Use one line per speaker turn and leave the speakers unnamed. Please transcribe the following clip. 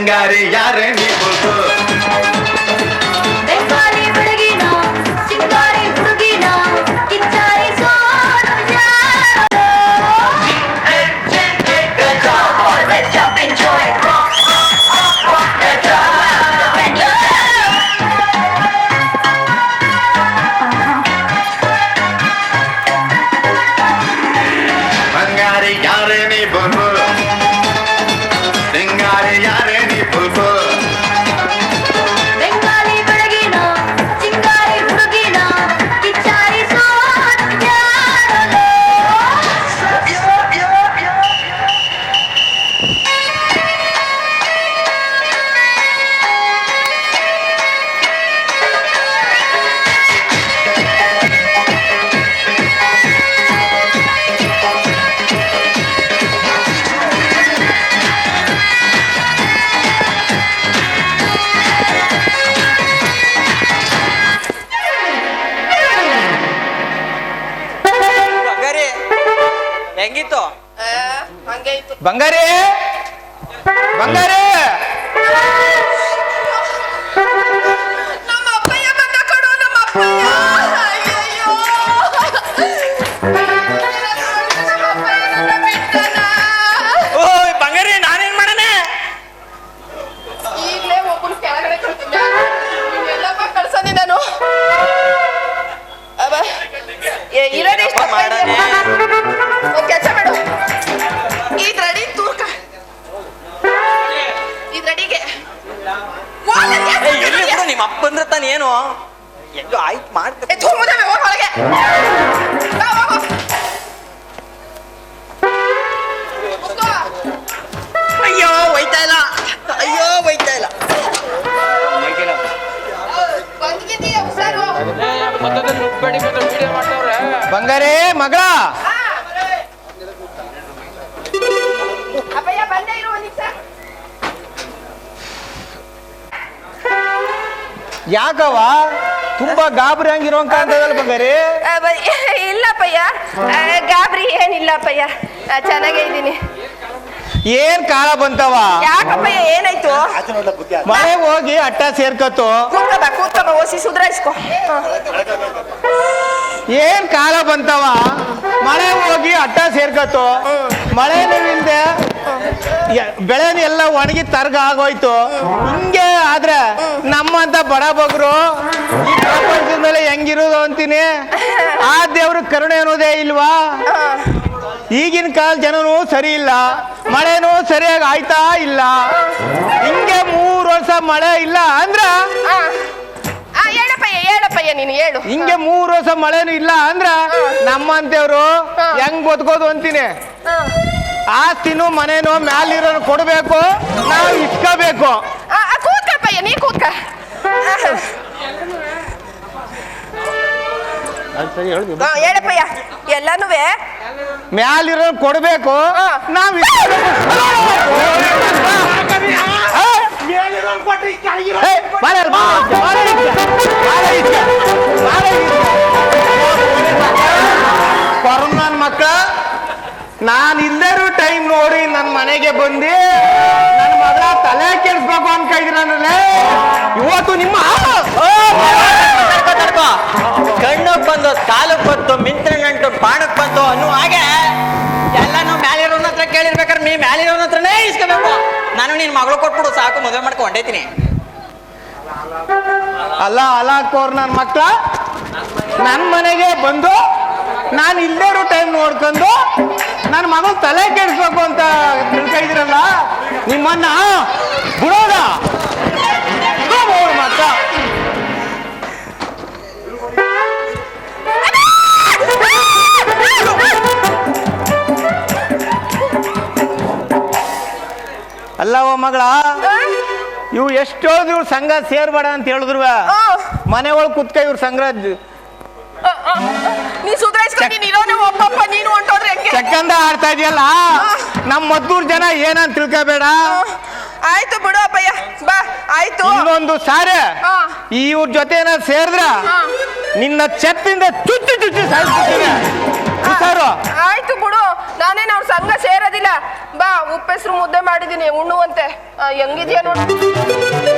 ಸಿಂಗಾರಿ ಯಾರೇ ನೀ ಬೋಲ್ಸು
ಬೆಂಗಾಲಿ ಬೆಳಗಿನ ಸಿಂಗಾರಿ ಹುಡುಗಿನ ಕಿಚ್ಚಾರಿ ಸೋನು ಯಾರು Let's jump and join rock the drum
ಬಂಗಾರಿ ಯಾರೇ ನೀ ಬೋಲ್ಸು ಸಿಂಗಾರಿ ಯಾರೇ ನೀ ಬೋಲ್ಸು
ಬೆಂಗಾಲಿ ಬೆಳಗಿನ ಸಿಂಗಾರಿ ಹುಡುಗಿನ ಕಿಚ್ಚಾರಿ ಸೋನು ಯಾರು
ಬಂಗಾರಿ ಹೆಂಗಿತ್ತು?
ಹಂಗೆ ಇತ್ತು.
ಬಂಗಾರಿ ಬಂಗಾರಿ
ನಮ್ಮ ಅಪ್ಪಯ್ಯ ಬಂದ ಕೊಡು ನಮ್ಮ ಅಪ್ಪಯ್ಯ. ಅಯ್ಯಯ್ಯೋ. ನಮ್ಮ ಅಪ್ಪಯ್ಯ ನನ್ನ ಬಿಟ್ಟನ.
ಓಯ್ ಬಂಗಾರಿ ನಾನೇನ್ ಮಾಡನೆ?
ಈಗ್ಲೇ ಒಬ್ಬನ ಕೆಳಗಡೆ ಕಳ್ಸಿದ್ದೆ. ಎಲ್ಲಪ್ಪ ಕಳ್ಸನಿ ನಾನು. ಅಬ್ಬ. ಇರೋದೆಷ್ಟು
ಮಾಡನೆ?
ಒಂದ್ ಕೆಲಸ ಮಾಡು. ಇದ್ ರೆಡಿ ತೂರ್ಕ. ಇದ್ ರೆಡಿಗೆ
ಎಲ್ಲಿ ಬಿಡು ನಿಮ್ಮ ಅಪ್ಪ ಅಂದ್ರೆ ತಾನು ಏನು ಹೆಂಗೋ ಆಯ್ತು ಮಾಡ್ತಾರೆ.
ಒಳಗೆ ಬಾ, ಹೋಗು. ಮುಗ್ದು.
ಅಯ್ಯೋ ಒಯ್ತಾ ಇಲ್ಲ, ಅಯ್ಯೋ ಒಯ್ತಾ ಇಲ್ಲ.
ಬಂದ್ಗಿದ್ದೀಯ ಹುಷಾರು.
ಬಂಗಾರಿ ಮಗಳ
ಆ. ಅಪ್ಪಯ್ಯ ಬಂದೇ ಇರು ಒಂದ್ ನಿಮಿಷ.
ಯಾಕವ ತುಂಬಾ ಗಾಬರಿ ಹಂಗಿರೋ ಕಾಣ್ತದಲ್ಲ ಬಂಗಾರಿ.
ಇಲ್ಲಪ್ಪಯ್ಯ, ಗಾಬರಿ ಏನಿಲ್ಲಪ್ಪಯ್ಯ, ಚೆನ್ನಾಗೇ ಇದ್ದೀನಿ.
ಏನ್ ಕಾಲ ಬಂತವ?
ಯಾಕಪ್ಪಯ್ಯ ಏನಾಯ್ತು?
ಮನೆ ಹೋಗಿ ಅಟ್ಟ ಸೇರ್ಕತ್ತು.
ಕೂತ್ಕಬ ಓಸಿ ಸುಧಾರಿಸ್ಕೊ.
ಏನ್ ಕಾಲ ಬಂತವ? ಮಳೆ ಹೋಗಿ ಅಟ್ಟ ಸೇರ್ಕತ್ತು. ಮಳೆನೂ ಇಲ್ದೆ ಬೆಳೆನ ಎಲ್ಲ ಒಣಗಿ ತರ್ಗ ಆಗೋಯ್ತು. ಹಿಂಗೆ ಆದ್ರೆ ನಮ್ಮಂತ ಬಡ ಬಗ್ರು ಈ ಪ್ರಪಂಚದ ಮೇಲೆ ಹೆಂಗಿರೋದು ಅಂತೀನಿ. ಆ ದೇವ್ರ ಕರುಣೆ ಅನ್ನೋದೇ ಇಲ್ವಾ? ಈಗಿನ ಕಾಲ ಜನನೂ ಸರಿ ಇಲ್ಲ, ಮಳೆನೂ ಸರಿಯಾಗಿ ಆಯ್ತಾ ಇಲ್ಲ. ಹಿಂಗೆ 3 ವರ್ಷ ಮಳೆ ಇಲ್ಲ ಅಂದ್ರ
ಹೇಳಪ್ಪಯ್ಯ ನೀನು ಹೇಳು.
ಹಿಂಗೆ 3 ವರ್ಷ ಮಳೆನೂ ಇಲ್ಲ ಅಂದ್ರ ನಮ್ಮಂತೇವ್ರು ಹೆಂಗ್ ಬದುಕೋದು ಅಂತೀನಿ. ಆಸ್ತಿನೂ ಮನೇನೂ ಮ್ಯಾಲಿರೋ ಕೊಡ್ಬೇಕು, ನಾವು ಇಟ್ಕೋಬೇಕು.
ಕೂತ್ಕಪ್ಪಯ್ಯ, ನೀ ಕೂತ್ಕ. ಹೇಳಪ್ಪಯ್ಯ ಎಲ್ಲಾನು
ಮ್ಯಾಲಿರೋ ಕೊಡ್ಬೇಕು, ನಾವು ಕೊರೋನಾ ಮಕ್ಕಳ ನಾನು ಇಲ್ಲರೂ ಟೈಮ್ ನೋಡಿ ನನ್ನ ಮನೆಗೆ ಬಂದು ನನ್ನ ಮಗಳ ತಲೆ ಕೆಡಿಸ್ಬೇಕು ಅನ್ಕೊಂಡಿದ್ರೇ ಇವತ್ತು ನಿಮ್ಮ
ಕಣ್ಣಕ್ ಬಂದು ಕಾಲಕ್ ಬಂತು, ಮಿಂತ್ರ ನಂಟು ಬಾಣಕ್ ಬಂತು ಅನ್ನೋ ಹಾಗೆ ಎಲ್ಲಾನು ಮ್ಯಾಲಿರೋನ ಹತ್ರ ಕೇಳಿರ್ಬೇಕಾದ್ರೆ ನೀ ಮ್ಯಾಲಿರೋನ ಹತ್ರನೇ ಇಸ್ಕೋಬೇಕು. ನಾನು ನಿನ್ ಮಗಳು ಕೊಟ್ಬಿಡು ಸಾಕು, ಮದುವೆ ಮಾಡ್ಕೊಂಡು ಹೊಂಟೈತೀನಿ.
ಅಲ್ಲ ಕೋರ್ ನನ್ನ ಮಕ್ಕಳ ನನ್ನ ಮನೆಗೆ ಬಂದು ನಾನು ಇಲ್ಲೇರೋ ಟೈಮ್ ನೋಡ್ಕೊಂಡು ನನ್ನ ಮಗಳು ತಲೆ ಕೆಡಿಸ್ಬೇಕು ಅಂತ ತಿಳ್ಕೊಂಡಿದ್ರಲ್ಲ, ನಿಮ್ಮನ್ನ ಬಿಡೋದ ಮಕ್ಕ. ಅಲ್ಲವ ಮಗಳ, ಇವು ಎಷ್ಟೋದು ಇವ್ರ ಸಂಘ ಸೇರ್ಬೇಡ ಅಂತ ಹೇಳಿದ್ರು, ಮನೆ ಒಳಗೆ ಕುತ್ಕ ಇವ್ರ ಸಂಘ
ನೀ ಸುಧಾರಿಸ್ಕೊಂಡು ನೀನು ಒಬ್ಬಪ್ಪ ನೀನು ಹೊಂಟೋದ್ರೆ ಹೆಂಗೆ?
ಚಕ್ಕಂದ ಆಡ್ತಾ ಇದೆಯಲ್ಲ, ನಮ್ಮ ಮದ್ದೂರ್ ಜನ ಏನಂತ ತಿಳ್ಕೋಬೇಡ.
ಆಯ್ತು ಬಿಡು ಅಪ್ಪಯ್ಯ, ಬಾ ಆಯ್ತು.
ಇನ್ನೊಂದು ಸಾರೆ ಇವ್ರ ಜೊತೆ ಸೇರಿದ್ರ ನಿನ್ನ ಛತ್ತಿಂದ ಚುಚ್ಚಿ ಚುಚ್ಚಿ ಸಾಯಿಸ್ಬಿಡ್ತೀನಿ.
ಆಯ್ತು ಬಿಡು, ನಾನೇನು ಅವ್ರ ಸಂಘ ಸೇರೋದಿಲ್ಲ. ಬಾ ಉಪ್ಪೆಸರು ಮುದ್ದೆ ಮಾಡಿದೀನಿ ಉಣ್ಣುವಂತೆ ಹೆಂಗಿದ್ಯಾ ನೋಡು